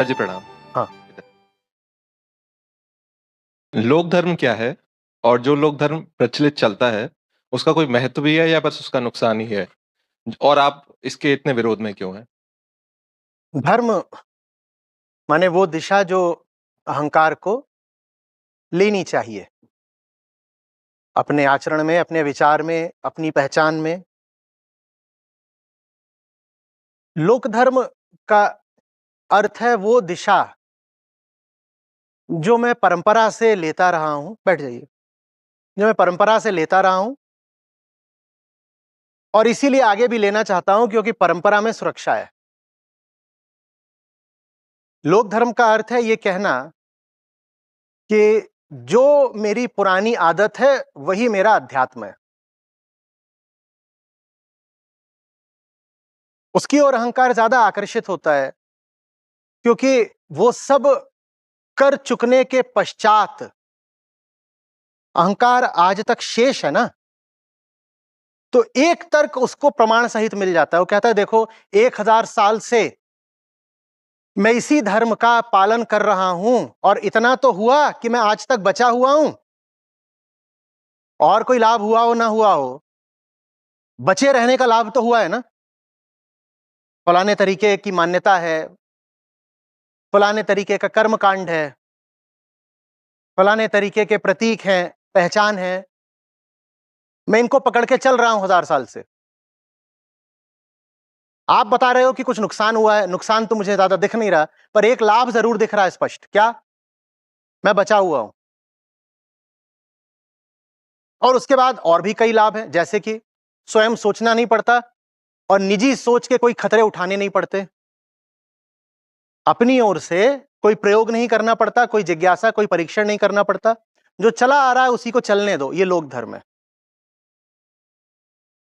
जी, प्रणाम। हाँ। लोक धर्म क्या है? और जो लोक धर्म प्रचलित चलता है, उसका कोई महत्व भी है या बस उसका नुकसान ही है? और आप इसके इतने विरोध में क्यों हैं? धर्म माने वो दिशा जो अहंकार को लेनी चाहिए। अपने आचरण में, अपने विचार में, अपनी पहचान में। लोक धर्म का अर्थ है वो दिशा जो मैं परंपरा से लेता रहा हूँ। बैठ जाइए। जो मैं परंपरा से लेता रहा हूँ और इसीलिए आगे भी लेना चाहता हूँ क्योंकि परंपरा में सुरक्षा है। लोक धर्म का अर्थ है ये कहना कि जो मेरी पुरानी आदत है वही मेरा अध्यात्म है। उसकी ओर अहंकार ज्यादा आकर्षित होता है क्योंकि वो सब कर चुकने के पश्चात अहंकार आज तक शेष है ना। तो एक तर्क उसको प्रमाण सहित मिल जाता है। वो कहता है देखो 1000 साल से मैं इसी धर्म का पालन कर रहा हूं और इतना तो हुआ कि मैं आज तक बचा हुआ हूं। और कोई लाभ हुआ हो ना हुआ हो, बचे रहने का लाभ तो हुआ है ना। फलाने तरीके की मान्यता है, फलाने तरीके का कर्म कांड है, फलाने तरीके के प्रतीक हैं, पहचान है। मैं इनको पकड़ के चल रहा हूं 1000 साल से। आप बता रहे हो कि कुछ नुकसान हुआ है। नुकसान तो मुझे ज्यादा दिख नहीं रहा, पर एक लाभ जरूर दिख रहा है स्पष्ट। क्या? मैं बचा हुआ हूं। और उसके बाद और भी कई लाभ हैं, जैसे कि स्वयं सोचना नहीं पड़ता और निजी सोच के कोई खतरे उठाने नहीं पड़ते। अपनी ओर से कोई प्रयोग नहीं करना पड़ता, कोई जिज्ञासा, कोई परीक्षण नहीं करना पड़ता। जो चला आ रहा है उसी को चलने दो। ये लोक धर्म है।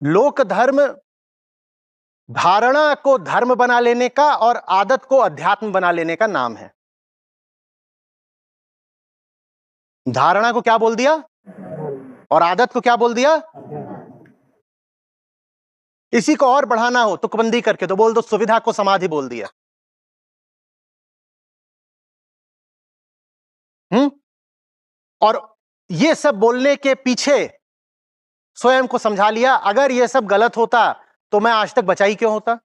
लोक धर्म धारणा को धर्म बना लेने का और आदत को अध्यात्म बना लेने का नाम है। धारणा को क्या बोल दिया और आदत को क्या बोल दिया? इसी को और बढ़ाना हो तो तुकबंदी करके तो बोल दो सुविधा को समाधि बोल दिया। और ये सब बोलने के पीछे स्वयं को समझा लिया, अगर ये सब गलत होता तो मैं आज तक बचा ही क्यों होता।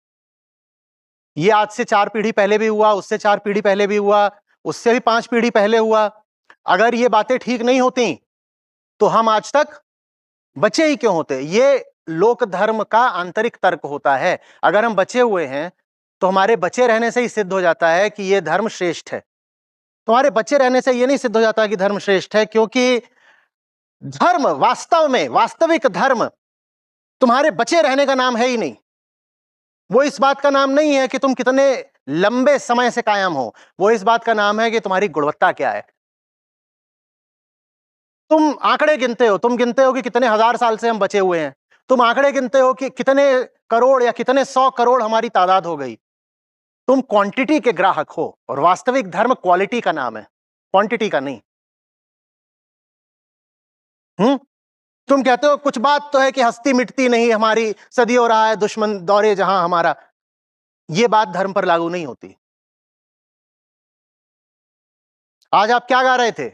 ये आज से 4 पीढ़ी पहले भी हुआ, उससे 4 पीढ़ी पहले भी हुआ, उससे भी 5 पीढ़ी पहले हुआ। अगर ये बातें ठीक नहीं होती तो हम आज तक बचे ही क्यों होते। ये लोक धर्म का आंतरिक तर्क होता है। अगर हम बचे हुए हैं तो हमारे बचे रहने से ही सिद्ध हो जाता है कि यह धर्म श्रेष्ठ है। तुम्हारे बचे रहने से यह नहीं सिद्ध हो जाता कि धर्म श्रेष्ठ है, क्योंकि धर्म वास्तव में, वास्तविक धर्म तुम्हारे बचे रहने का नाम है ही नहीं। वो इस बात का नाम नहीं है कि तुम कितने लंबे समय से कायम हो। वो इस बात का नाम है कि तुम्हारी गुणवत्ता क्या है। तुम आंकड़े गिनते हो, तुम गिनते हो कि कितने 1000 साल से हम बचे हुए हैं। तुम आंकड़े गिनते हो कि कितने करोड़ या कितने 100 करोड़ हमारी तादाद हो गई। तुम क्वांटिटी के ग्राहक हो और वास्तविक धर्म क्वालिटी का नाम है, क्वांटिटी का नहीं। तुम कहते हो कुछ बात तो है कि हस्ती मिटती नहीं हमारी, सदियों रहा है दुश्मन दौरे जहां हमारा। यह बात धर्म पर लागू नहीं होती। आज आप क्या गा रहे थे?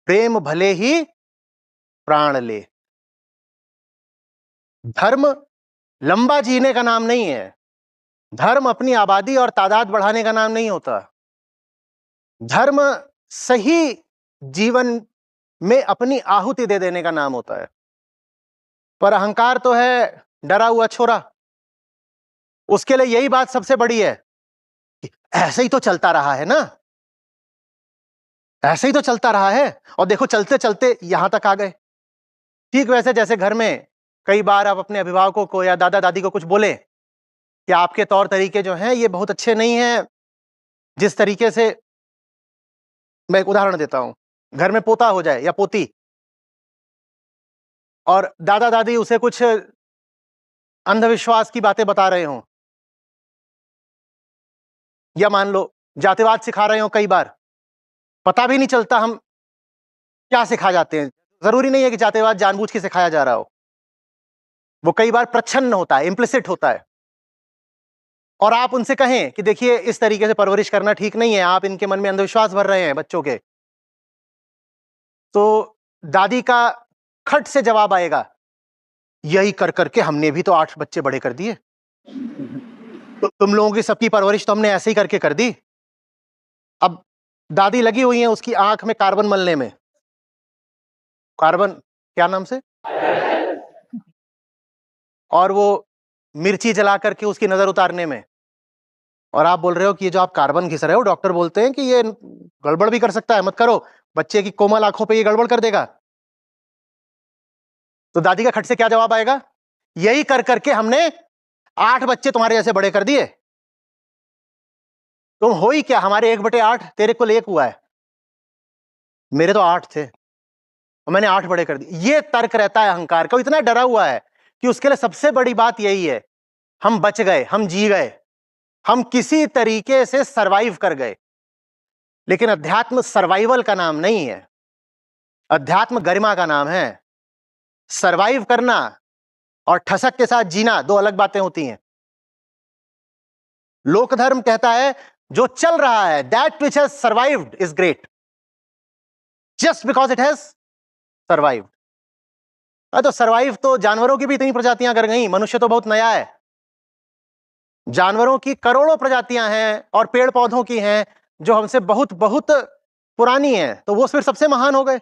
प्रेम भले ही प्राण ले। धर्म लंबा जीने का नाम नहीं है। धर्म अपनी आबादी और तादाद बढ़ाने का नाम नहीं होता। धर्म सही जीवन में अपनी आहुति दे देने का नाम होता है। पर अहंकार तो है डरा हुआ छोरा। उसके लिए यही बात सबसे बड़ी है कि ऐसे ही तो चलता रहा है ना, ऐसे ही तो चलता रहा है। और देखो चलते चलते यहां तक आ गए। ठीक वैसे जैसे घर में कई बार आप अपने अभिभावकों को या दादा दादी को कुछ बोले कि आपके तौर तरीके जो हैं ये बहुत अच्छे नहीं हैं। जिस तरीके से, मैं एक उदाहरण देता हूं, घर में पोता हो जाए या पोती और दादा दादी उसे कुछ अंधविश्वास की बातें बता रहे हों, या मान लो जातिवाद सिखा रहे हो। कई बार पता भी नहीं चलता हम क्या सिखा जाते हैं। जरूरी नहीं है कि जातिवाद जानबूझ के सिखाया जा रहा हो। वो कई बार प्रच्छन्न होता है, इम्प्लिसिट होता है, और आप उनसे कहें कि देखिए इस तरीके से परवरिश करना ठीक नहीं है, आप इनके मन में अंधविश्वास भर रहे हैं बच्चों के, तो दादी का खट से जवाब आएगा, यही कर करके हमने भी तो 8 बच्चे बड़े कर दिए, तो तुम लोगों की सबकी परवरिश तो हमने ऐसे ही करके कर दी। अब दादी लगी हुई है उसकी आंख में कार्बन मलने में, कार्बन क्या नाम से, और वो मिर्ची जला करके उसकी नजर उतारने में, और आप बोल रहे हो कि ये जो आप कार्बन घिस रहे हो, डॉक्टर बोलते हैं कि ये गड़बड़ भी कर सकता है, मत करो, बच्चे की कोमल आंखों पे ये गड़बड़ कर देगा। तो दादी का खट से क्या जवाब आएगा, यही कर करके हमने 8 बच्चे तुम्हारे जैसे बड़े कर दिए, तुम हो ही क्या, हमारे 1/8, तेरे कुल 1 हुआ है, मेरे तो 8 थे और मैंने 8 बड़े कर दिए। ये तर्क रहता है अहंकार का, इतना डरा हुआ है कि उसके लिए सबसे बड़ी बात यही है, हम बच गए, हम जी गए, हम किसी तरीके से सरवाइव कर गए। लेकिन अध्यात्म सर्वाइवल का नाम नहीं है, अध्यात्म गरिमा का नाम है। सरवाइव करना और ठसक के साथ जीना 2 अलग बातें होती हैं। लोक धर्म कहता है जो चल रहा है, that which has survived is great, just because it has survived. तो सर्वाइव तो जानवरों की भी इतनी प्रजातियां कर गई, मनुष्य तो बहुत नया है। जानवरों की करोड़ों प्रजातियां हैं और पेड़ पौधों की हैं जो हमसे बहुत बहुत पुरानी हैं, तो वो फिर सबसे महान हो गए।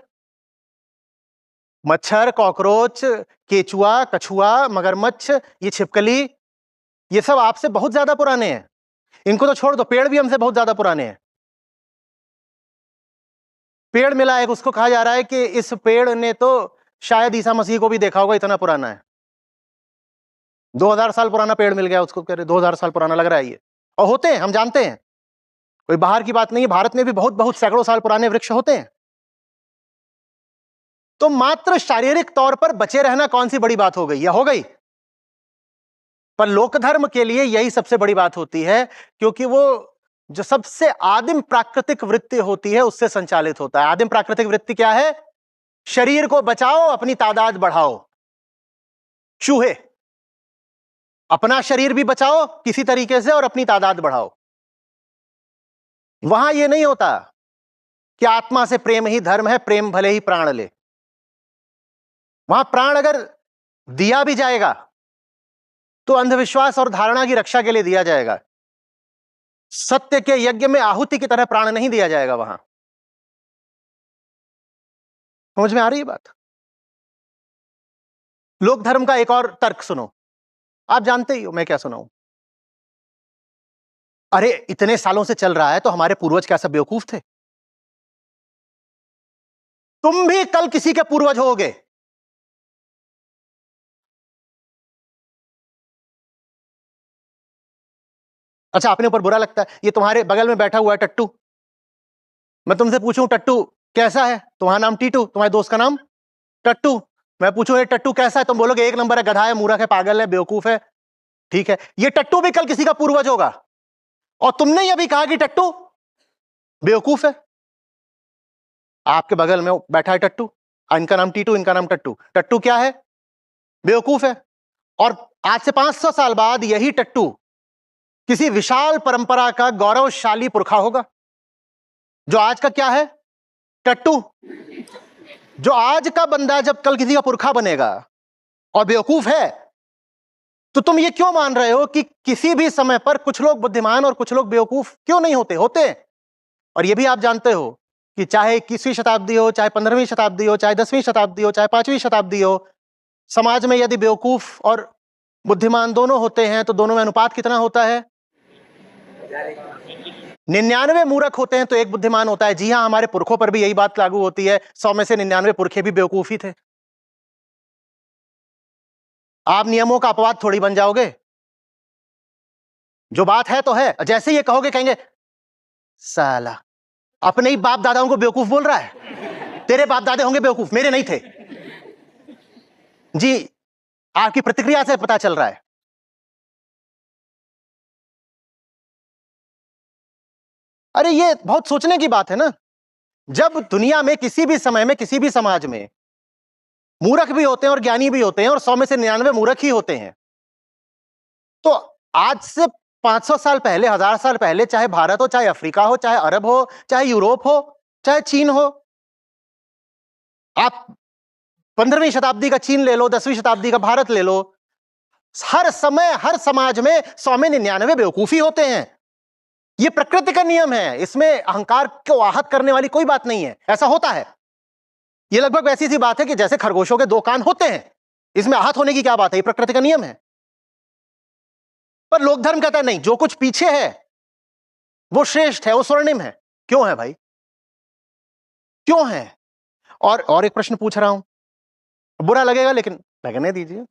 मच्छर, कॉकरोच, केचुआ, कछुआ, मगरमच्छ, ये छिपकली, ये सब आपसे बहुत ज्यादा पुराने हैं। इनको तो छोड़ दो, पेड़ भी हमसे बहुत ज्यादा पुराने हैं। पेड़ मिला एक, उसको कहा जा रहा है कि इस पेड़ ने तो शायद ईसा मसीह को भी देखा होगा, इतना पुराना है। 2000 साल पुराना पेड़ मिल गया उसको, कह रहे 2000 साल पुराना लग रहा है ये। और होते हैं, हम जानते हैं, कोई बाहर की बात नहीं है, भारत में भी बहुत बहुत सैकड़ों साल पुराने वृक्ष होते हैं। तो मात्र शारीरिक तौर पर बचे रहना कौन सी बड़ी बात हो गई, या हो गई? पर लोक धर्म के लिए यही सबसे बड़ी बात होती है, क्योंकि वो जो सबसे आदिम प्राकृतिक वृत्ति होती है उससे संचालित होता है। आदिम प्राकृतिक वृत्ति क्या है? शरीर को बचाओ, अपनी तादाद बढ़ाओ। चूहे, अपना शरीर भी बचाओ किसी तरीके से और अपनी तादाद बढ़ाओ। वहां यह नहीं होता कि आत्मा से प्रेम ही धर्म है, प्रेम भले ही प्राण ले। वहां प्राण अगर दिया भी जाएगा तो अंधविश्वास और धारणा की रक्षा के लिए दिया जाएगा, सत्य के यज्ञ में आहुति की तरह प्राण नहीं दिया जाएगा वहां। समझ में आ रही है बात? लोक धर्म का एक और तर्क सुनो, आप जानते ही हो मैं क्या सुनाऊं। अरे इतने सालों से चल रहा है तो हमारे पूर्वज क्या सब बेवकूफ थे? तुम भी कल किसी के पूर्वज होगे। अच्छा, अपने ऊपर बुरा लगता है, ये तुम्हारे बगल में बैठा हुआ है टट्टू, मैं तुमसे पूछूं टट्टू कैसा है, तुम्हारा नाम टीटू, तुम्हारे दोस्त का नाम टट्टू, मैं पूछूं ये टट्टू कैसा है, तुम बोलोगे 1 नंबर है, गधा है, मूर्ख है, पागल है, बेवकूफ है। ठीक है, ये टट्टू भी कल किसी का पूर्वज होगा, और तुमने ये भी कहा कि टट्टू बेवकूफ है। आपके बगल में बैठा है टट्टू, इनका नाम टीटू, इनका नाम टट्टू। टट्टू क्या है? बेवकूफ है। और आज से 500 साल बाद यही टट्टू किसी विशाल परंपरा का गौरवशाली पुरखा होगा, जो आज का क्या है? टट्टू। जो आज का बंदा जब कल किसी का पुरखा बनेगा और बेवकूफ है, तो तुम ये क्यों मान रहे हो कि किसी भी समय पर कुछ लोग बुद्धिमान और कुछ लोग बेवकूफ क्यों नहीं होते? होते हैं। और ये भी आप जानते हो कि चाहे 21वीं शताब्दी हो, चाहे 15वीं शताब्दी हो, चाहे 10वीं शताब्दी हो, चाहे 5वीं शताब्दी हो, समाज में यदि बेवकूफ और बुद्धिमान दोनों होते हैं तो दोनों में अनुपात कितना होता है? 99 मूर्ख होते हैं तो 1 बुद्धिमान होता है। जी हां, हमारे पुरखों पर भी यही बात लागू होती है। 100 में से 99 पुरखे भी बेवकूफ ही थे। आप नियमों का अपवाद थोड़ी बन जाओगे। जो बात है तो है, जैसे ये कहोगे कहेंगे साला अपने ही बाप दादाओं को बेवकूफ बोल रहा है, तेरे बाप दादे होंगे बेवकूफ, मेरे नहीं थे। जी, आपकी प्रतिक्रिया से पता चल रहा है। अरे ये बहुत सोचने की बात है ना। जब दुनिया में किसी भी समय में किसी भी समाज में मूर्ख भी होते हैं और ज्ञानी भी होते हैं, और 100 में से 99 मूर्ख ही होते हैं। तो आज से 500 साल पहले, 1000 साल पहले, चाहे भारत हो, चाहे अफ्रीका हो, चाहे अरब हो, चाहे यूरोप हो, चाहे चीन हो, आप 15वीं शताब्दी का चीन ले लो, 10वीं शताब्दी का भारत ले लो, हर समय हर समाज में 100 में 99 बेवकूफी होते हैं। यह प्रकृति का नियम है, इसमें अहंकार को आहत करने वाली कोई बात नहीं है, ऐसा होता है। यह लगभग वैसी सी बात है कि जैसे खरगोशों के 2 कान होते हैं, इसमें आहत होने की क्या बात है, यह प्रकृति का नियम है। पर लोक धर्म कहता है नहीं, जो कुछ पीछे है वो श्रेष्ठ है, वो स्वर्णिम है। क्यों है भाई, क्यों है? और एक प्रश्न पूछ रहा हूं, बुरा लगेगा लेकिन लगने दीजिए।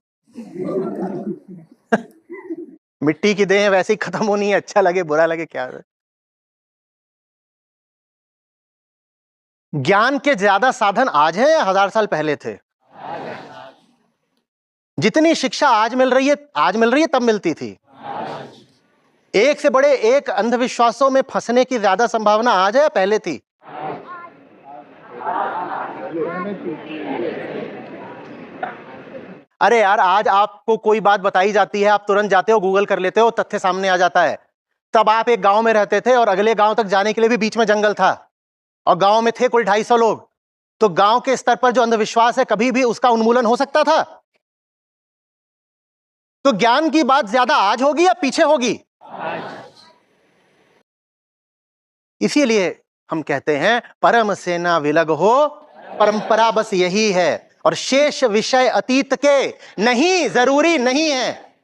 मिट्टी की देह वैसे ही खत्म होनी है, अच्छा लगे बुरा लगे क्या है? ज्ञान के ज्यादा साधन आज है या 1000 साल पहले थे? जितनी शिक्षा आज मिल रही है तब मिलती थी। एक से बड़े एक अंधविश्वासों में फंसने की ज्यादा संभावना आज है या पहले थी? अरे यार, आज आपको कोई बात बताई जाती है, आप तुरंत जाते हो, गूगल कर लेते हो, तथ्य सामने आ जाता है। तब आप एक गांव में रहते थे और अगले गांव तक जाने के लिए भी बीच में जंगल था, और गांव में थे कुल 250 लोग। तो गांव के स्तर पर जो अंधविश्वास है, कभी भी उसका उन्मूलन हो सकता था? तो ज्ञान की बात ज्यादा आज होगी या पीछे होगी? इसीलिए हम कहते हैं परम से ना विलग हो, परंपरा बस यही है, और शेष विषय अतीत के नहीं, जरूरी नहीं है।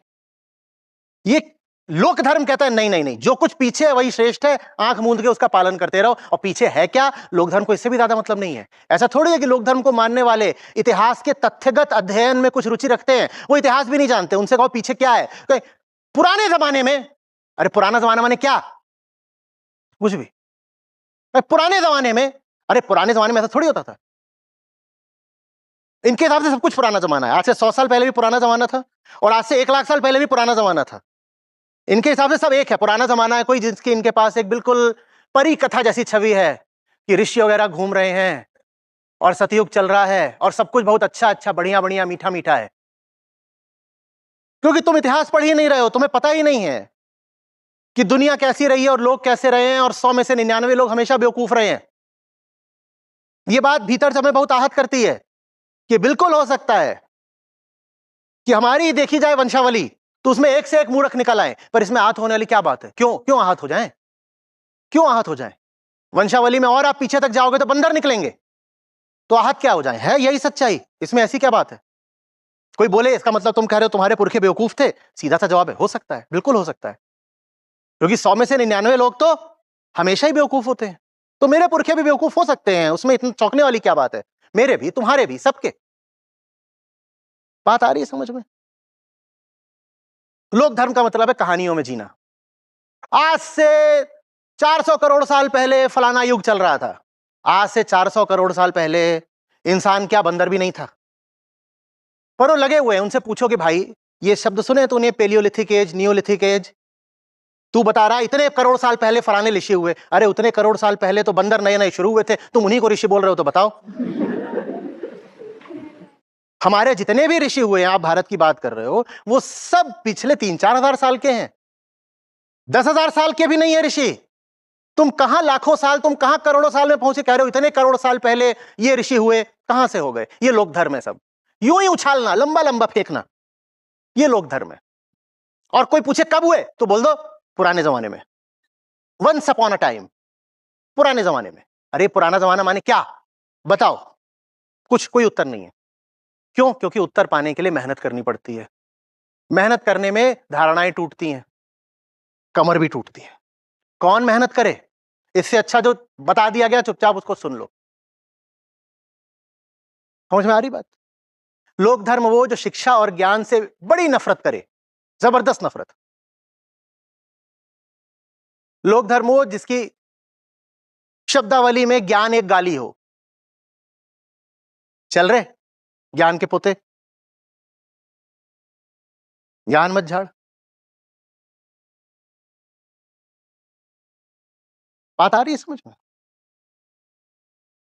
ये लोक धर्म कहता है नहीं नहीं नहीं, जो कुछ पीछे है वही श्रेष्ठ है, आंख मूंद के उसका पालन करते रहो। और पीछे है क्या, लोक धर्म को इससे भी ज्यादा मतलब नहीं है। ऐसा थोड़ी है कि लोक धर्म को मानने वाले इतिहास के तथ्यगत अध्ययन में कुछ रुचि रखते हैं, वो इतिहास भी नहीं जानते। उनसे कहो पीछे क्या है, तो पुराने जमाने में, अरे पुराना जमाना माने क्या, कुछ भी। पुराने जमाने में, अरे पुराने जमाने में ऐसा थोड़ी होता था। इनके हिसाब से सब कुछ पुराना जमाना है। आज से 100 साल पहले भी पुराना जमाना था, और आज से 1 लाख साल पहले भी पुराना जमाना था। इनके हिसाब से सब एक है। पुराना जमाना है कोई जिसकी इनके पास एक बिल्कुल परी कथा जैसी छवि है कि ऋषि वगैरह घूम रहे हैं और सतयुग चल रहा है और सब कुछ बहुत अच्छा अच्छा, बढ़िया बढ़िया, मीठा मीठा है। क्योंकि तुम इतिहास पढ़ ही नहीं रहे हो, तुम्हें पता ही नहीं है कि दुनिया कैसी रही है और लोग कैसे रहे हैं, और 100 में से 99 लोग हमेशा बेवकूफ रहे हैं। यह बात भीतर से हमें बहुत आहत करती है कि बिल्कुल हो सकता है कि हमारी देखी जाए वंशावली तो उसमें एक से एक मूर्ख निकल आए, पर इसमें आहत होने वाली क्या बात है? क्यों आहत हो जाएं? क्यों आहत हो जाएं? वंशावली में और आप पीछे तक जाओगे तो बंदर निकलेंगे, तो आहत क्या हो जाए? है यही सच्चाई, इसमें ऐसी क्या बात है? कोई बोले इसका मतलब तुम कह रहे हो तुम्हारे पुरखे बेवकूफ थे, सीधा सा जवाब है हो सकता है, बिल्कुल हो सकता है। क्योंकि 100 में से 99 लोग तो हमेशा ही बेवकूफ होते हैं, तो मेरे पुरखे भी बेवकूफ हो सकते हैं, उसमें इतनी चौंकने वाली क्या बात है? मेरे भी, तुम्हारे भी, सबके। बात आ रही है समझ में? लोक धर्म का मतलब है कहानियों में जीना। आज से 400 करोड़ साल पहले फलाना युग चल रहा था। आज से 400 करोड़ साल पहले इंसान क्या बंदर भी नहीं था, पर वो लगे हुए हैं। उनसे पूछो कि भाई ये शब्द सुने तूने, पेलियोलिथिक एज, नियोलिथिक एज? तू बता रहा इतने करोड़ साल पहले फलाने ऋषि हुए। अरे उतने करोड़ साल पहले तो बंदर नए नए शुरू हुए थे, तुम उन्हीं को ऋषि बोल रहे हो, तो बताओ। हमारे जितने भी ऋषि हुए हैं, आप भारत की बात कर रहे हो, वो सब पिछले 3-4 हजार साल के हैं, 10,000 साल के भी नहीं है ऋषि। तुम कहां लाखों साल, तुम कहां करोड़ों साल में पहुंचे, कह रहे हो इतने करोड़ साल पहले ये ऋषि हुए, कहां से हो गए? ये लोक धर्म है सब, यूं ही उछालना, लंबा लंबा फेंकना, ये लोक धर्म है। और कोई पूछे कब हुए, तो बोल दो पुराने जमाने में, वंस अपॉन अ टाइम, पुराने जमाने में। अरे पुराना जमाना माने क्या, बताओ? कुछ कोई उत्तर नहीं है। क्यों? क्योंकि उत्तर पाने के लिए मेहनत करनी पड़ती है। मेहनत करने में धारणाएं टूटती हैं, कमर भी टूटती है। कौन मेहनत करे? इससे अच्छा जो बता दिया गया चुपचाप उसको सुन लो। समझ में आ रही बात? लोक धर्म वो जो शिक्षा और ज्ञान से बड़ी नफरत करे, जबरदस्त नफरत। लोक धर्म वो जिसकी शब्दावली में ज्ञान एक गाली हो। चल रहे ज्ञान के पोते, ज्ञान मत झाड़। बात आ रही है समझ में?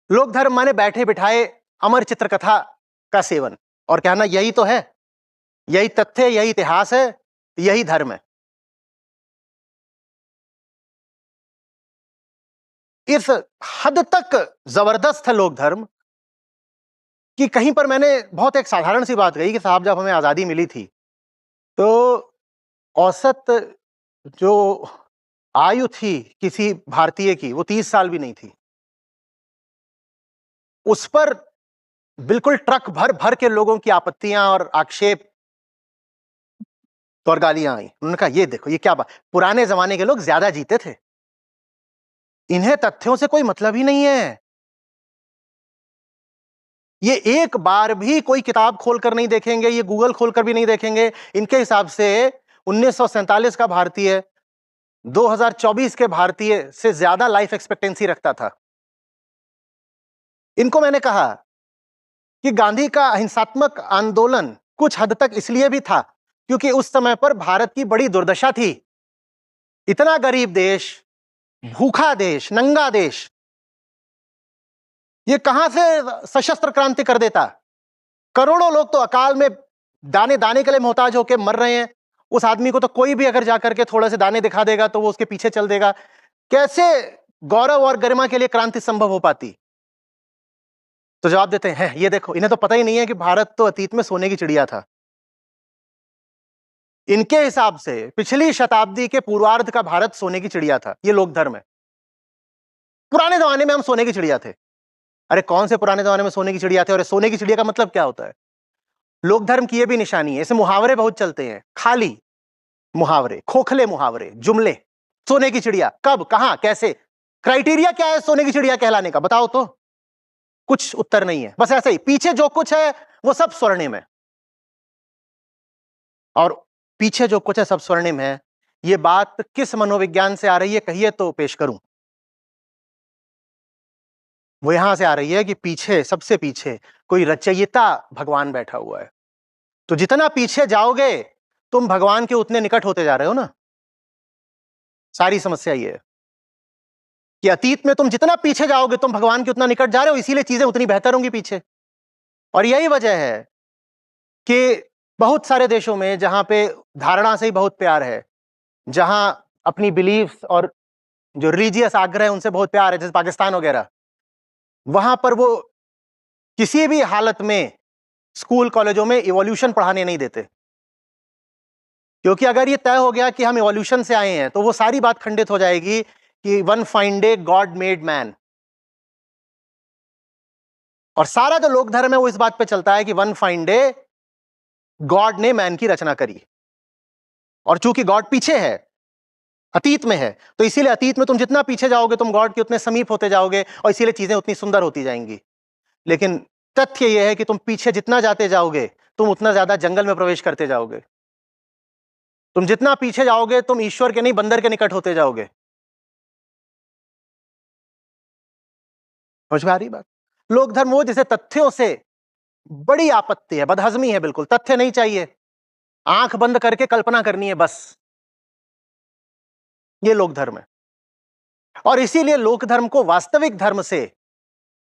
लोक धर्म माने बैठे बिठाए अमर चित्रकथा का सेवन और कहना यही तो है, यही तथ्य, यही इतिहास है, यही धर्म है। इस हद तक जबरदस्त है लोक धर्म कि कहीं पर मैंने बहुत एक साधारण सी बात कही कि साहब जब हमें आजादी मिली थी तो औसत जो आयु थी किसी भारतीय की वो 30 साल भी नहीं थी। उस पर बिल्कुल ट्रक भर भर के लोगों की आपत्तियां और आक्षेप और गालियां आई। उन्होंने कहा ये देखो ये क्या बात, पुराने जमाने के लोग ज्यादा जीते थे, इन्हें तथ्यों से कोई मतलब ही नहीं है। ये एक बार भी कोई किताब खोलकर नहीं देखेंगे, ये गूगल खोलकर भी नहीं देखेंगे। इनके हिसाब से 1947 का भारतीय 2024 के भारतीय से ज्यादा लाइफ एक्सपेक्टेंसी रखता था। इनको मैंने कहा कि गांधी का अहिंसात्मक आंदोलन कुछ हद तक इसलिए भी था क्योंकि उस समय पर भारत की बड़ी दुर्दशा थी। इतना गरीब देश, भूखा देश, नंगा देश, ये कहां से सशस्त्र क्रांति कर देता। करोड़ों लोग तो अकाल में दाने दाने के लिए मोहताज होकर मर रहे हैं। उस आदमी को तो कोई भी अगर जाकर के थोड़े से दाने दिखा देगा तो वो उसके पीछे चल देगा। कैसे गौरव और गरिमा के लिए क्रांति संभव हो पाती? तो जवाब देते हैं ये देखो, इन्हें तो पता ही नहीं है कि भारत तो अतीत में सोने की चिड़िया था। इनके हिसाब से पिछली शताब्दी के पूर्वार्ध का भारत सोने की चिड़िया था। ये लोक धर्म है। पुराने जमाने में हम सोने की चिड़िया थे। अरे कौन से पुराने जमाने में सोने की चिड़िया थे? और सोने की चिड़िया का मतलब क्या होता है? लोक धर्म की यह भी निशानी है, ऐसे मुहावरे बहुत चलते हैं, खाली मुहावरे, खोखले मुहावरे, जुमले। सोने की चिड़िया कब, कहां, कैसे? क्राइटेरिया क्या है सोने की चिड़िया कहलाने का? बताओ तो। कुछ उत्तर नहीं है, बस ऐसे ही पीछे जो कुछ है वो सब स्वर्णिम है। और पीछे जो कुछ है सब स्वर्णिम है। ये बात किस मनोविज्ञान से आ रही है कहिए तो पेश करूं। वो यहां से आ रही है कि पीछे, सबसे पीछे कोई रचयिता भगवान बैठा हुआ है। तो जितना पीछे जाओगे तुम भगवान के उतने निकट होते जा रहे हो ना। सारी समस्या ये है कि अतीत में तुम जितना पीछे जाओगे तुम भगवान के उतना निकट जा रहे हो, इसीलिए चीजें उतनी बेहतर होंगी पीछे। और यही वजह है कि बहुत सारे देशों में जहां पे धारणा से ही बहुत प्यार है, जहां अपनी बिलीफ्स और जो रिलीजियस आग्रह है उनसे बहुत प्यार है, जैसे पाकिस्तान वगैरह, वहां पर वो किसी भी हालत में स्कूल कॉलेजों में इवोल्यूशन पढ़ाने नहीं देते। क्योंकि अगर ये तय हो गया कि हम इवोल्यूशन से आए हैं तो वो सारी बात खंडित हो जाएगी कि one fine day God made man. और सारा जो लोक धर्म है वो इस बात पे चलता है कि वन फाइन डे गॉड ने मैन की रचना करी। और चूंकि गॉड पीछे है, अतीत में है, तो इसीलिए अतीत में तुम जितना पीछे जाओगे तुम गॉड के उतने समीप होते जाओगे और इसीलिए चीजें उतनी सुंदर होती जाएंगी। लेकिन तथ्य यह है कि तुम पीछे जितना जाते जाओगे तुम उतना ज्यादा जंगल में प्रवेश करते जाओगे। तुम जितना पीछे जाओगे तुम ईश्वर के नहीं बंदर के निकट होते जाओगे। समझ में आ रही बात? लोक धर्म वो जिसे तथ्यों से बड़ी आपत्ति है, बदहजमी है, बिल्कुल तथ्य नहीं चाहिए, आंख बंद करके कल्पना करनी है बस। ये लोक धर्म है। और इसीलिए लोक धर्म को वास्तविक धर्म से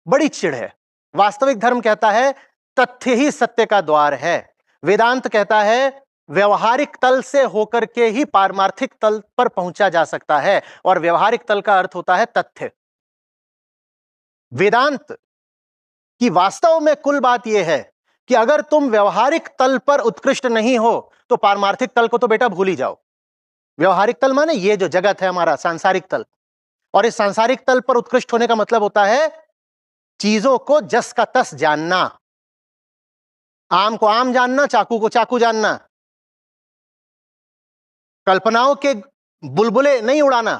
बड़ी चिढ़ है। वास्तविक धर्म कहता है तथ्य ही सत्य का द्वार है। वेदांत कहता है व्यवहारिक तल से होकर के ही पारमार्थिक तल पर पहुंचा जा सकता है, और व्यवहारिक तल का अर्थ होता है तथ्य। वेदांत की वास्तव में कुल बात यह है कि अगर तुम व्यवहारिक तल पर उत्कृष्ट नहीं हो तो पारमार्थिक तल को तो बेटा भूल ही जाओ। व्यवहारिक तल माने ये जो जगत है हमारा सांसारिक तल, और इस सांसारिक तल पर उत्कृष्ट होने का मतलब होता है चीजों को जस का तस जानना, आम को आम जानना, चाकू को चाकू जानना, कल्पनाओं के बुलबुले नहीं उड़ाना।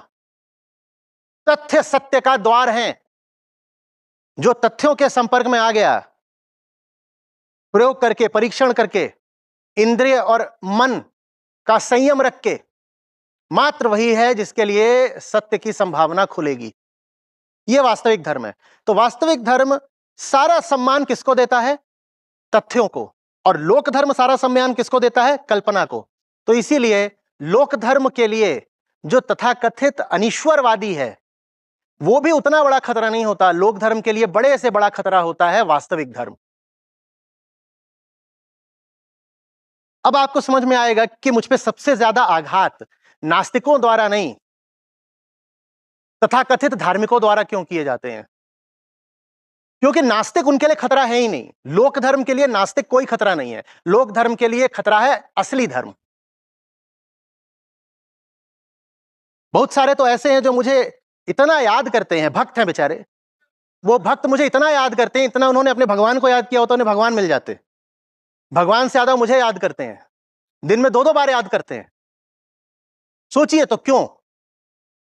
तथ्य सत्य का द्वार है। जो तथ्यों के संपर्क में आ गया, प्रयोग करके, परीक्षण करके, इंद्रिय और मन का संयम रख के, मात्र वही है जिसके लिए सत्य की संभावना खुलेगी। यह वास्तविक धर्म है। तो वास्तविक धर्म सारा सम्मान किसको देता है? तथ्यों को। और लोक धर्म सारा सम्मान किसको देता है? कल्पना को। तो इसीलिए लोक धर्म के लिए जो तथाकथित अनीश्वरवादी है वो भी उतना बड़ा खतरा नहीं होता। लोक धर्म के लिए बड़े से बड़ा खतरा होता है वास्तविक धर्म। अब आपको समझ में आएगा कि मुझ पे सबसे ज्यादा आघात नास्तिकों द्वारा नहीं, तथाकथित धार्मिकों द्वारा क्यों किए जाते हैं। क्योंकि नास्तिक उनके लिए खतरा है ही नहीं। लोक धर्म के लिए नास्तिक कोई खतरा नहीं है। लोक धर्म के लिए खतरा है असली धर्म। बहुत सारे तो ऐसे हैं जो मुझे इतना याद करते हैं, भक्त हैं बेचारे, वो भक्त मुझे इतना याद करते हैं, इतना उन्होंने अपने भगवान को याद किया होता, उन्हें भगवान मिल जाते। भगवान से ज्यादा मुझे याद करते हैं, दिन में 2-2 बार याद करते हैं। सोचिए तो क्यों,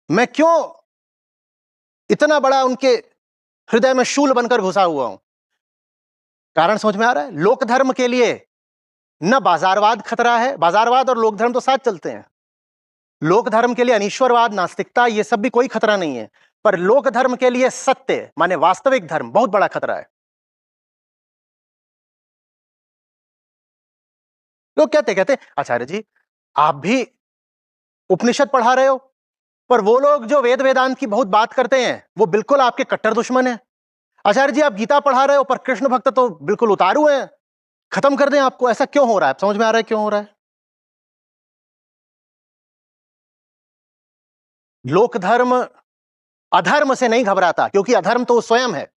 मैं क्यों इतना बड़ा उनके हृदय में शूल बनकर घुसा हुआ हूं। कारण समझ में आ रहा है। लोक धर्म के लिए न बाजारवाद खतरा है, बाजारवाद और लोक धर्म तो साथ चलते हैं। लोक धर्म के लिए अनीश्वरवाद, नास्तिकता, ये सब भी कोई खतरा नहीं है, पर लोक धर्म के लिए सत्य माने वास्तविक धर्म बहुत बड़ा खतरा है। लोग कहते आचार्य जी आप भी उपनिषद पढ़ा रहे हो, पर वो लोग जो वेद वेदांत की बहुत बात करते हैं वो बिल्कुल आपके कट्टर दुश्मन हैं। आचार्य जी आप गीता पढ़ा रहे हो, पर कृष्ण भक्त तो बिल्कुल उतारू हैं, खत्म कर दें आपको। ऐसा क्यों हो रहा है? समझ में आ रहा है क्यों हो रहा है? लोक धर्म अधर्म से नहीं घबराता, क्योंकि अधर्म तो स्वयं है।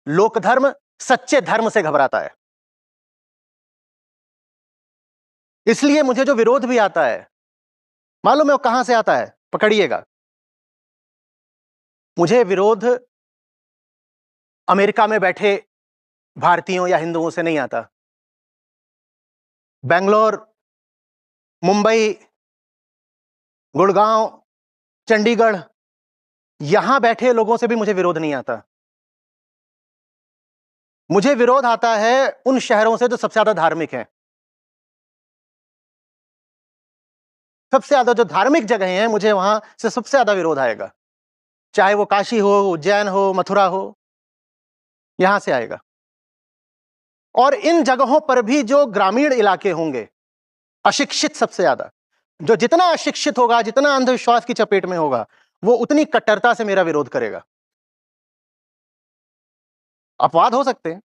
लोक धर्म सच्चे धर्म से घबराता है। इसलिए मुझे जो विरोध भी आता है, मालूम है वो कहां से आता है? पकड़िएगा। मुझे विरोध अमेरिका में बैठे भारतीयों या हिंदुओं से नहीं आता। बेंगलोर, मुंबई, गुड़गांव, चंडीगढ़, यहां बैठे लोगों से भी मुझे विरोध नहीं आता। मुझे विरोध आता है उन शहरों से जो सबसे ज्यादा धार्मिक हैं। सबसे ज्यादा जो धार्मिक जगह हैं, मुझे वहां से सबसे ज्यादा विरोध आएगा। चाहे वो काशी हो, उज्जैन हो, मथुरा हो, यहां से आएगा। और इन जगहों पर भी जो ग्रामीण इलाके होंगे, अशिक्षित सबसे ज्यादा, जो जितना अशिक्षित होगा, जितना अंधविश्वास की चपेट में होगा, वो उतनी कट्टरता से मेरा विरोध करेगा। अपवाद हो सकते हैं,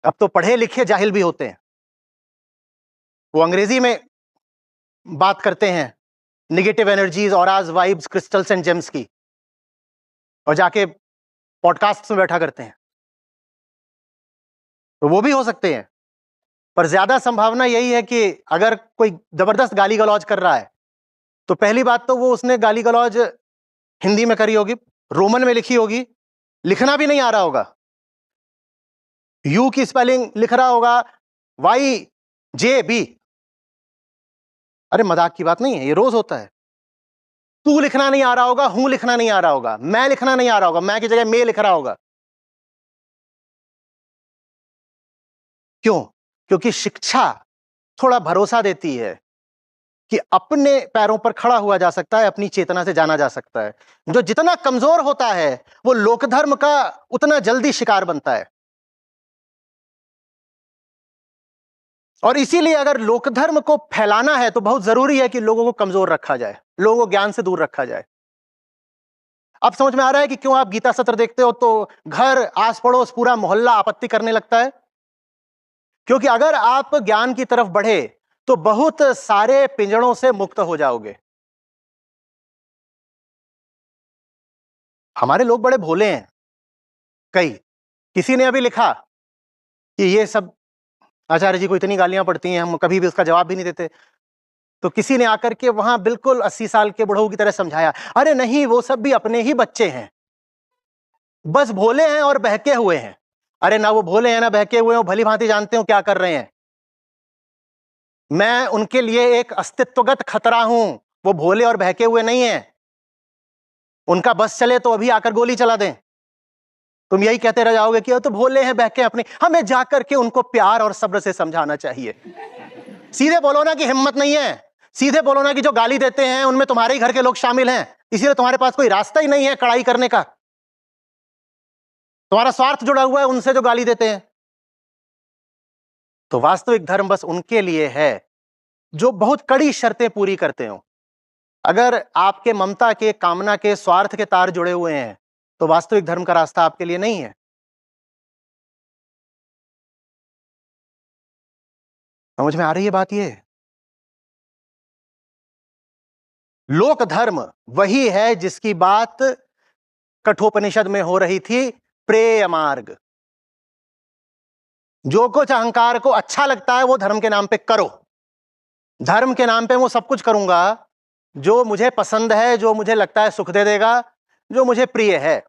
अब तो पढ़े लिखे जाहिल भी होते हैं, वो अंग्रेजी में बात करते हैं negative energies, auras, vibes, crystals and gems की, और जाके पॉडकास्ट में बैठा करते हैं, तो वो भी हो सकते हैं। पर ज्यादा संभावना यही है कि अगर कोई जबरदस्त गाली गलौज कर रहा है, तो पहली बात तो वो उसने गाली गलौज हिंदी में करी होगी, रोमन में लिखी होगी, लिखना भी नहीं आ रहा होगा, यू की स्पेलिंग लिख रहा होगा YJB। अरे मजाक की बात नहीं है, ये रोज होता है। तू लिखना नहीं आ रहा होगा, हूं लिखना नहीं आ रहा होगा, मैं लिखना नहीं आ रहा होगा, मैं की जगह मैं लिख रहा होगा। क्यों? क्योंकि शिक्षा थोड़ा भरोसा देती है कि अपने पैरों पर खड़ा हुआ जा सकता है, अपनी चेतना से जाना जा सकता है। जो जितना कमजोर होता है वो लोकधर्म का उतना जल्दी शिकार बनता है। और इसीलिए अगर लोकधर्म को फैलाना है तो बहुत जरूरी है कि लोगों को कमजोर रखा जाए, लोगों को ज्ञान से दूर रखा जाए। अब समझ में आ रहा है कि क्यों आप गीता सत्र देखते हो तो घर, आस पड़ोस, पूरा मोहल्ला आपत्ति करने लगता है। क्योंकि अगर आप ज्ञान की तरफ बढ़े तो बहुत सारे पिंजड़ों से मुक्त हो जाओगे। हमारे लोग बड़े भोले हैं। कई किसी ने अभी लिखा कि ये सब आचार्य जी को इतनी गालियां पड़ती हैं, हम कभी भी उसका जवाब भी नहीं देते। तो किसी ने आकर के वहां बिल्कुल 80 साल के बुढ़ऊ की तरह समझाया, अरे नहीं वो सब भी अपने ही बच्चे हैं, बस भोले हैं और बहके हुए हैं। अरे ना वो भोले हैं ना बहके हुए हैं, भली भांति जानते हो क्या कर रहे हैं। मैं उनके लिए एक अस्तित्वगत खतरा हूं, वो भोले और बहके हुए नहीं है। उनका बस चले तो अभी आकर गोली चला दें। तुम यही कहते रह जाओगे कि वो तो भोले हैं, बहके अपने। हमें जाकर के उनको प्यार और सब्र से समझाना चाहिए। सीधे बोलो ना कि हिम्मत नहीं है, सीधे बोलो ना कि जो गाली देते हैं उनमें तुम्हारे ही घर के लोग शामिल हैं, इसीलिए तुम्हारे पास कोई रास्ता ही नहीं है कड़ाई करने का। तुम्हारा स्वार्थ जुड़ा हुआ है उनसे जो गाली देते हैं। तो वास्तविक धर्म बस उनके लिए है जो बहुत कड़ी शर्तें पूरी करते हो। अगर आपके ममता के, कामना के, स्वार्थ के तार जुड़े हुए हैं तो वास्तविक धर्म का रास्ता आपके लिए नहीं है। समझ में आ रही है बात? ये लोक धर्म वही है जिसकी बात कठोपनिषद में हो रही थी, प्रेय मार्ग। जो कुछ अहंकार को अच्छा लगता है वो धर्म के नाम पे करो। धर्म के नाम पे वो सब कुछ करूंगा जो मुझे पसंद है, जो मुझे लगता है सुख दे देगा, जो मुझे प्रिय है।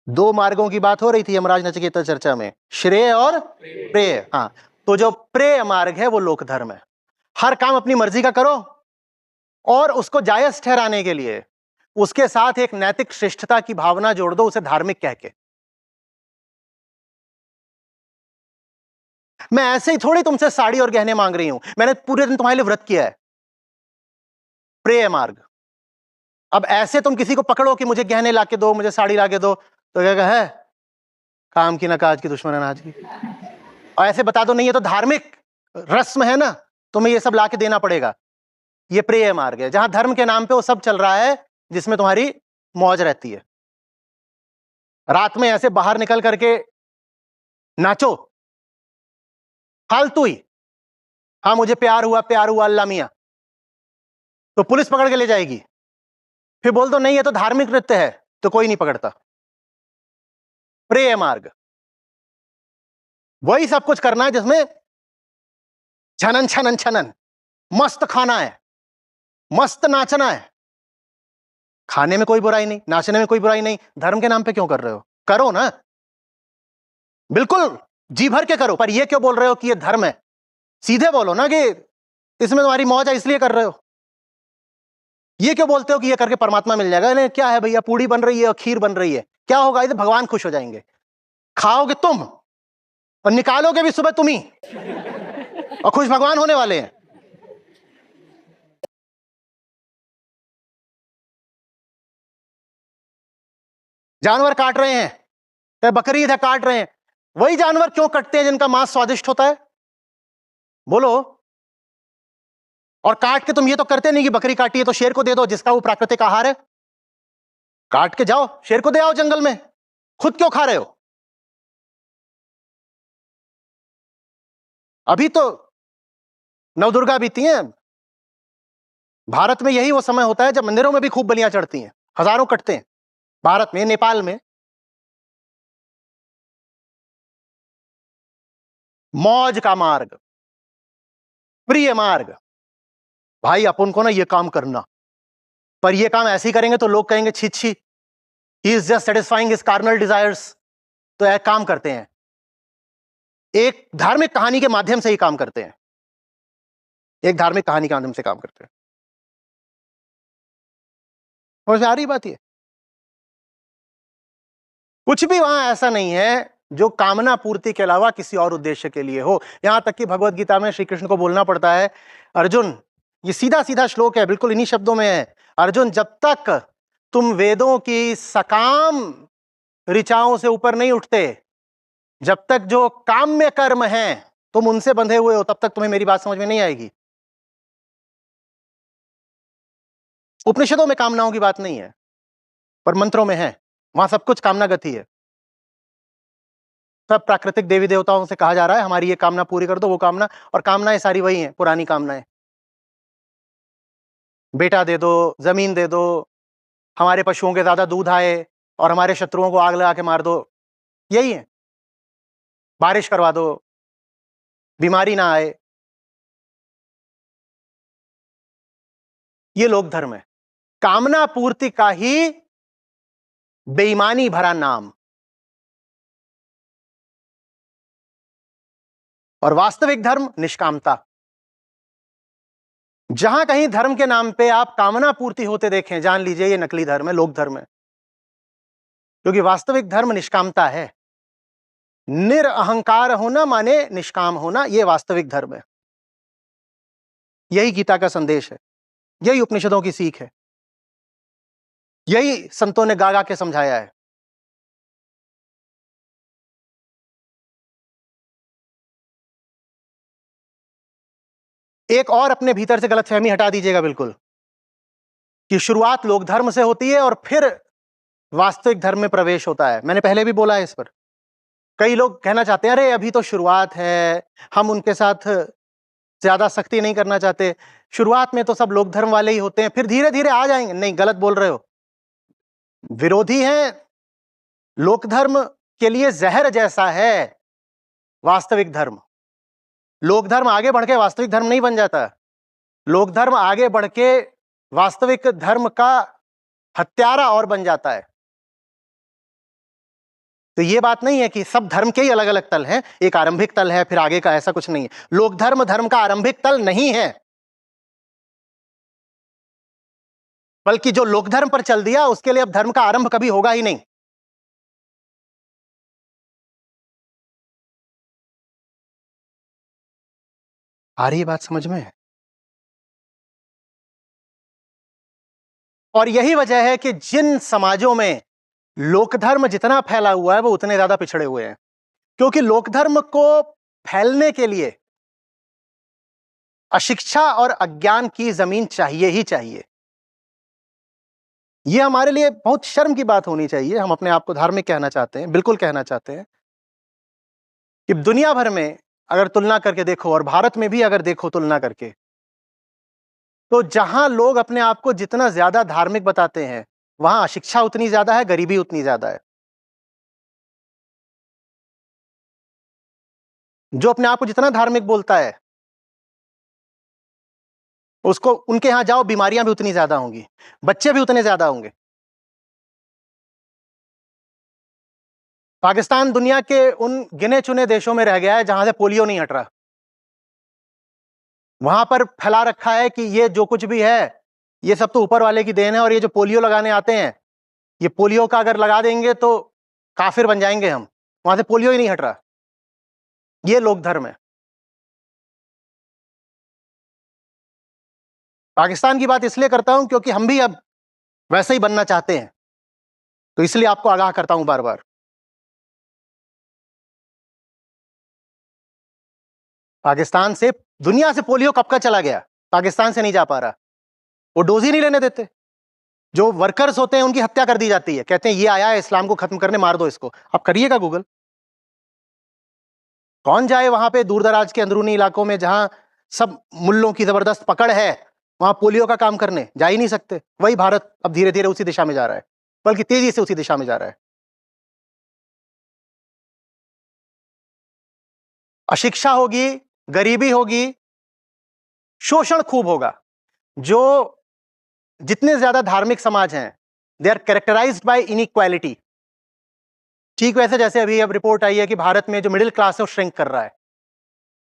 दो मार्गों की बात हो रही थी यमराज नचिकेता चर्चा में, श्रेय और प्रेय। हाँ, तो जो प्रेय मार्ग है वो लोक धर्म है। हर काम अपनी मर्जी का करो और उसको जायज ठहराने के लिए उसके साथ एक नैतिक श्रेष्ठता की भावना जोड़ दो, उसे धार्मिक कह के। मैं ऐसे ही थोड़ी तुमसे साड़ी और गहने मांग रही हूं, मैंने पूरे दिन तुम्हारे लिए व्रत किया है। प्रेय मार्ग। अब ऐसे तुम किसी को पकड़ो कि मुझे गहने लाके दो, मुझे साड़ी लाके दो, तो क्या है, काम की ना काज की, दुश्मन अनाज की। और ऐसे बता दो नहीं ये तो धार्मिक रस्म है ना, तुम्हें ये सब लाके देना पड़ेगा। ये प्रेय मार्ग है, जहां धर्म के नाम पे वो सब चल रहा है जिसमें तुम्हारी मौज रहती है। रात में ऐसे बाहर निकल करके नाचो फालतू ही, हाँ मुझे प्यार हुआ अल्लाह मियां, तो पुलिस पकड़ के ले जाएगी। फिर बोल दो नहीं ये तो धार्मिक नृत्य है, तो कोई नहीं पकड़ता। प्रेय मार्ग वही सब कुछ करना है जिसमें छनन छनन छनन, मस्त खाना है, मस्त नाचना है। खाने में कोई बुराई नहीं, नाचने में कोई बुराई नहीं, धर्म के नाम पे क्यों कर रहे हो? करो ना, बिल्कुल जी भर के करो, पर ये क्यों बोल रहे हो कि ये धर्म है? सीधे बोलो ना कि इसमें तुम्हारी मौज है इसलिए कर रहे हो। ये क्यों बोलते हो कि ये करके परमात्मा मिल जाएगा? नहीं, क्या है भैया, पूड़ी बन रही है और खीर बन रही है, क्या होगा? इधर भगवान खुश हो जाएंगे। खाओगे तुम और निकालोगे भी सुबह तुम ही, और खुश भगवान होने वाले हैं। जानवर काट रहे हैं, चाहे बकरी है काट रहे हैं, वही जानवर क्यों कटते हैं जिनका मांस स्वादिष्ट होता है? बोलो। और काट के तुम ये तो करते नहीं कि बकरी काटी है तो शेर को दे दो जिसका वो प्राकृतिक आहार है। काट के जाओ शेर को दे आओ जंगल में, खुद क्यों खा रहे हो? अभी तो नवदुर्गा बीती हैं, भारत में यही वो समय होता है जब मंदिरों में भी खूब बलियां चढ़ती हैं, हजारों कटते हैं भारत में, नेपाल में। मौज का मार्ग, प्रिय मार्ग, भाई अपन को ना ये काम करना, पर ये काम ऐसे ही करेंगे तो लोग कहेंगे छी छी, he is just satisfying his carnal desires. तो एक काम करते हैं, एक धार्मिक कहानी के माध्यम से ही काम करते हैं, एक धार्मिक कहानी के माध्यम से काम करते हैं। समझ में आ रही बात? ये कुछ भी वहां ऐसा नहीं है जो कामना पूर्ति के अलावा किसी और उद्देश्य के लिए हो। यहां तक कि भगवत गीता में श्री कृष्ण को बोलना पड़ता है, अर्जुन, ये सीधा सीधा श्लोक है, बिल्कुल इन्हीं शब्दों में है, अर्जुन जब तक तुम वेदों की सकाम ऋचाओं से ऊपर नहीं उठते, जब तक जो काम्य कर्म हैं तुम उनसे बंधे हुए हो, तब तक तुम्हें मेरी बात समझ में नहीं आएगी। उपनिषदों में कामनाओं की बात नहीं है, पर मंत्रों में है, वहां सब कुछ कामना गति है। सब प्राकृतिक देवी देवताओं से कहा जा रहा है हमारी ये कामना पूरी कर दो, वो कामना, और कामनाएं सारी वही हैं, पुरानी कामनाएं। बेटा दे दो, जमीन दे दो, हमारे पशुओं के ज्यादा दूध आए और हमारे शत्रुओं को आग लगा के मार दो, यही है। बारिश करवा दो, बीमारी ना आए, ये लोक धर्म है। कामना पूर्ति का ही बेईमानी भरा नाम। और वास्तविक धर्म निष्कामता। जहां कहीं धर्म के नाम पे आप कामना पूर्ति होते देखें, जान लीजिए ये नकली धर्म है, लोक धर्म है। क्योंकि वास्तविक धर्म निष्कामता है। निरअहंकार होना माने निष्काम होना, यह वास्तविक धर्म है। यही गीता का संदेश है, यही उपनिषदों की सीख है, यही संतों ने गा गा के समझाया है। एक और अपने भीतर से गलतफहमी हटा दीजिएगा बिल्कुल, कि शुरुआत लोक धर्म से होती है और फिर वास्तविक धर्म में प्रवेश होता है। मैंने पहले भी बोला है इस पर। कई लोग कहना चाहते हैं अरे अभी तो शुरुआत है, हम उनके साथ ज्यादा सख्ती नहीं करना चाहते, शुरुआत में तो सब लोक धर्म वाले ही होते हैं, फिर धीरे धीरे आ जाएंगे। नहीं, गलत बोल रहे हो। विरोधी हैं। लोक धर्म के लिए जहर जैसा है वास्तविक धर्म। लोक धर्म आगे बढ़ के वास्तविक धर्म नहीं बन जाता। लोक धर्म आगे बढ़ के वास्तविक धर्म का हत्यारा और बन जाता है। तो ये बात नहीं है कि सब धर्म के ही अलग अलग तल हैं, एक आरंभिक तल है फिर आगे का, ऐसा कुछ नहीं है। लोक धर्म धर्म का आरंभिक तल नहीं है, बल्कि जो लोक धर्म पर चल दिया उसके लिए अब धर्म का आरंभ कभी होगा ही नहीं। आ रही है बात समझ में? और यही वजह है कि जिन समाजों में लोक धर्म जितना फैला हुआ है वो उतने ज्यादा पिछड़े हुए हैं, क्योंकि लोक धर्म को फैलने के लिए अशिक्षा और अज्ञान की जमीन चाहिए ही चाहिए। यह हमारे लिए बहुत शर्म की बात होनी चाहिए। हम अपने आप को धार्मिक कहना चाहते हैं, बिल्कुल कहना चाहते हैं, कि दुनिया भर में अगर तुलना करके देखो और भारत में भी अगर देखो तुलना करके, तो जहां लोग अपने आप को जितना ज्यादा धार्मिक बताते हैं वहां अशिक्षा उतनी ज्यादा है, गरीबी उतनी ज्यादा है। जो अपने आप को जितना धार्मिक बोलता है उसको, उनके यहां जाओ बीमारियां भी उतनी ज्यादा होंगी, बच्चे भी उतने ज्यादा होंगे। पाकिस्तान दुनिया के उन गिने चुने देशों में रह गया है जहां से पोलियो नहीं हट रहा। वहां पर फैला रखा है कि ये जो कुछ भी है ये सब तो ऊपर वाले की देन है, और ये जो पोलियो लगाने आते हैं ये पोलियो का अगर लगा देंगे तो काफिर बन जाएंगे हम। वहां से पोलियो ही नहीं हट रहा। ये लोक धर्म है। पाकिस्तान की बात इसलिए करता हूं क्योंकि हम भी अब वैसे ही बनना चाहते हैं, तो इसलिए आपको आगाह करता हूं बार बार। पाकिस्तान से, दुनिया से पोलियो कब का चला गया, पाकिस्तान से नहीं जा पा रहा। वो डोज ही नहीं लेने देते। जो वर्कर्स होते हैं उनकी हत्या कर दी जाती है, कहते हैं ये आया है इस्लाम को खत्म करने, मार दो इसको। आप करिएगा गूगल। कौन जाए वहां पे दूर दराज के अंदरूनी इलाकों में जहां सब मुल्लों की जबरदस्त पकड़ है, वहां पोलियो का काम करने जा ही नहीं सकते। वही भारत अब धीरे धीरे उसी दिशा में जा रहा है, बल्कि तेजी से उसी दिशा में जा रहा है। अशिक्षा होगी, गरीबी होगी, शोषण खूब होगा। जो जितने ज्यादा धार्मिक समाज हैं they are characterised by inequality. ठीक वैसे जैसे अभी अब रिपोर्ट आई है कि भारत में जो मिडिल क्लास है वो श्रिंक कर रहा है।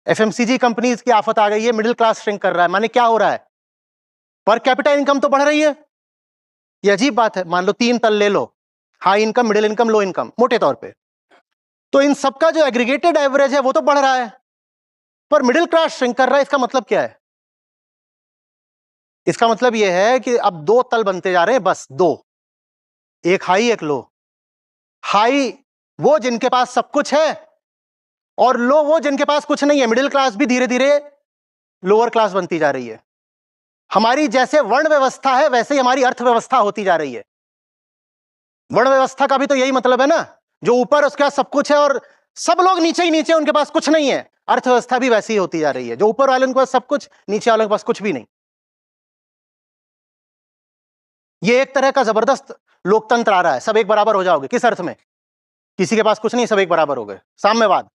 एफएमसीजी कंपनीज की आफत आ गई है, मिडिल क्लास श्रिंक कर रहा है। माने क्या हो रहा है, पर कैपिटा इनकम तो बढ़ रही है। ये अजीब बात है। मान लो 3 तल ले लो, high income, middle income, low income, मोटे तौर पे, तो इन सबका जो एग्रीगेटेड एवरेज है वो तो बढ़ रहा है, पर मिडिल क्लास श्रिंक कर रहा है। इसका मतलब क्या है? इसका मतलब यह है कि अब 2 तल बनते जा रहे हैं, बस 2, एक हाई एक लो। हाई वो जिनके पास सब कुछ है, और लो वो जिनके पास कुछ नहीं है। मिडिल क्लास भी धीरे धीरे लोअर क्लास बनती जा रही है। हमारी जैसे वर्ण व्यवस्था है वैसे ही हमारी अर्थव्यवस्था होती जा रही है। वर्ण व्यवस्था का भी तो यही मतलब है ना, जो ऊपर उसके पास सब कुछ है और सब लोग नीचे ही नीचे, उनके पास कुछ नहीं है। अर्थव्यवस्था भी वैसी ही होती जा रही है, जो ऊपर वाले उनके पास सब कुछ, नीचे वालों के पास कुछ भी नहीं। ये एक तरह का जबरदस्त लोकतंत्र आ रहा है। सब एक बराबर हो जाओगे, किस अर्थ में? किसी के पास कुछ नहीं, सब एक बराबर हो गए, साम्यवाद।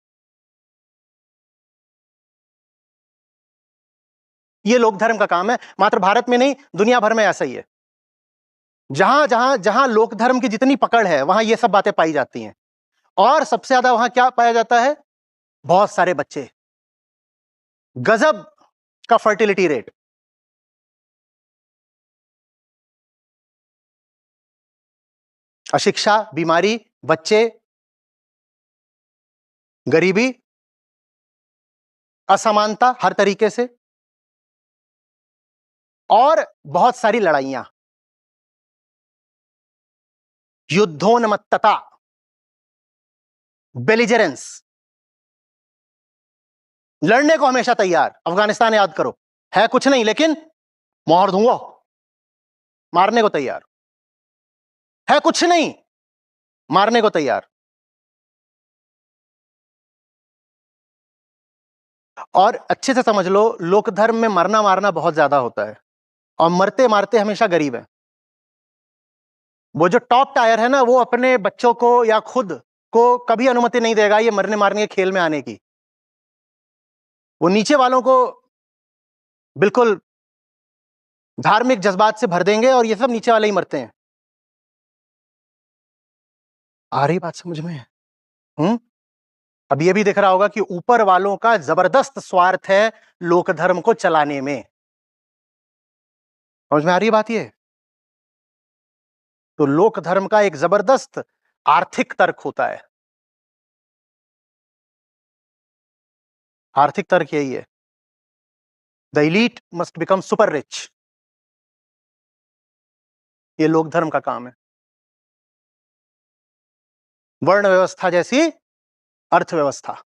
ये लोक धर्म का काम है। मात्र भारत में नहीं, दुनिया भर में ऐसा ही है। जहां जहां जहां लोक धर्म की जितनी पकड़ है वहां ये सब बातें पाई जाती हैं। और सबसे ज्यादा वहां क्या पाया जाता है? बहुत सारे बच्चे, गजब का फर्टिलिटी रेट। अशिक्षा, बीमारी, बच्चे, गरीबी, असमानता हर तरीके से, और बहुत सारी लड़ाइयां, युद्धोन्मत्तता, बेलिजरेंस, लड़ने को हमेशा तैयार। अफगानिस्तान याद करो, है कुछ नहीं लेकिन मार दूंगा, मारने को तैयार। है कुछ नहीं, मारने को तैयार। और अच्छे से समझ लो, लोक धर्म में मरना मारना बहुत ज्यादा होता है और मरते मारते हमेशा गरीब है। वो जो टॉप टायर है ना, वो अपने बच्चों को या खुद को कभी अनुमति नहीं देगा ये मरने मारने के खेल में आने की। वो नीचे वालों को बिल्कुल धार्मिक जज्बात से भर देंगे और ये सब नीचे वाले ही मरते हैं। आ रही बात समझ में? अब ये भी दिख रहा होगा कि ऊपर वालों का जबरदस्त स्वार्थ है लोक धर्म को चलाने में। समझ में आ रही है बात? ये तो लोक धर्म का एक जबरदस्त आर्थिक तर्क होता है। आर्थिक तर्क यही है, the elite must become super rich. ये लोक धर्म का काम है। वर्ण व्यवस्था जैसी अर्थव्यवस्था।